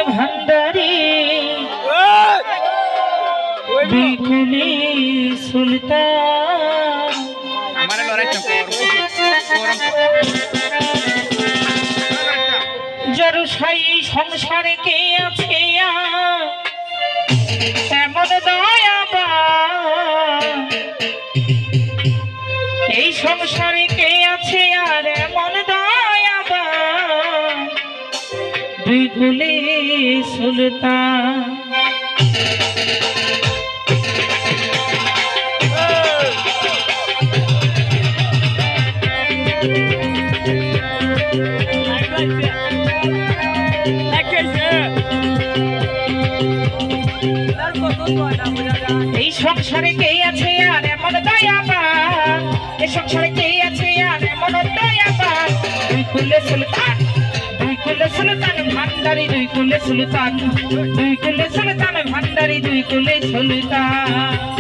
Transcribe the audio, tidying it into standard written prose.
ভান্ডারী বিকুলি সুলতান জরুসাই সংসারে কে আছে এমন দয়াবান এই সংসারে কে আছে আর এমন দয়াবান বিকুলি সুলতান এই সংসারে কে আছে আর এমন দয়াবান এই সংসারে কে আছে আর এমন দয়াবান দুই কুলে সুলতান ভান্ডারী দুই কুলে সুলতান ভান্ডারী দুই কুলে সুলতান